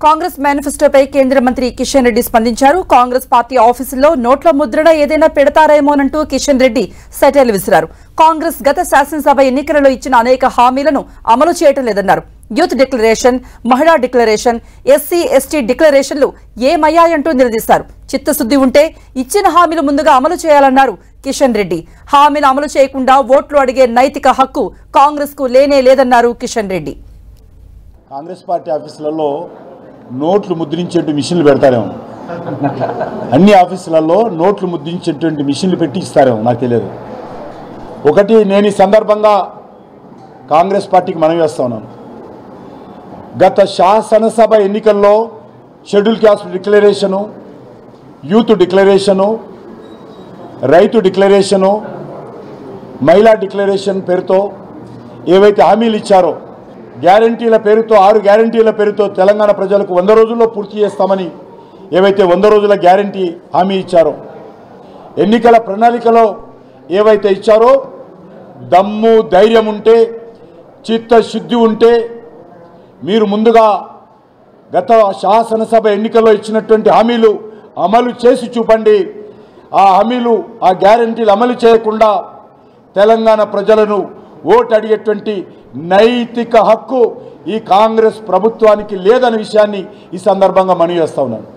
కాంగ్రెస్ మేనిఫెస్టోపై కేంద్ర మంత్రి కిషన్ రెడ్డి స్పందించారు. కాంగ్రెస్ పార్టీ ఆఫీసుల్లో నోట్ల ముద్రణ ఏదైనా పెడతారేమోనంటూ కిషన్ రెడ్డి సెటైర్లు విసిరారు. కాంగ్రెస్ గత శాసనసభ ఎన్నికలలో ఇచ్చిన అనేక హామీలను అమలు చేయటం లేదన్నారు. యూత్ డిక్లరేషన్, మహిళా డిక్లరేషన్, ఎస్సీ ఎస్టీ డిక్లరేషన్లు ఏమయ్యాయంటూ నిలదీశారు. చిత్తశుద్ది ఉంటే ఇచ్చిన హామీలు ముందుగా అమలు చేయాలన్నారు కిషన్ రెడ్డి. హామీలు అమలు చేయకుండా ఓట్లు అడిగే నైతిక హక్కు కాంగ్రెస్ కు లేనే లేదన్నారు కిషన్ రెడ్డి. కాంగ్రెస్ పార్టీ ఆఫీసులలో నోట్లు ముద్రించేటువంటి మిషన్లు పెడతారేమో, అన్ని ఆఫీసులలో నోట్లు ముద్రించేటువంటి మిషన్లు పెట్టి ఇస్తారేమో, నాకు తెలియదు. ఒకటి, నేను ఈ సందర్భంగా కాంగ్రెస్ పార్టీకి మనవి చేస్తా ఉన్నాను. గత శాసనసభ ఎన్నికల్లో schedule caste declaration, youth declaration, రైతు డిక్లరేషను, మహిళా డిక్లరేషన్ పేరుతో ఏవైతే హామీలు ఇచ్చారో, గ్యారంటీల పేరుతో 6 గ్యారంటీల పేరుతో తెలంగాణ ప్రజలకు 100 రోజుల్లో పూర్తి చేస్తామని ఏవైతే 100 రోజుల గ్యారంటీ హామీ ఇచ్చారో, ఎన్నికల ప్రణాళికలో ఏవైతే ఇచ్చారో, దమ్ము ధైర్యం ఉంటే, చిత్తశుద్ధి ఉంటే మీరు ముందుగా గత శాసనసభ ఎన్నికల్లో ఇచ్చినటువంటి హామీలు అమలు చేసి చూపండి. ఆ హామీలు, ఆ గ్యారంటీలు అమలు చేయకుండా తెలంగాణ ప్రజలను ఓటు అడిగేటువంటి నైతిక హక్కు ఈ కాంగ్రెస్ ప్రభుత్వానికి లేదనే విషయాన్ని ఈ సందర్భంగా మనవి చేస్తా ఉన్నాను.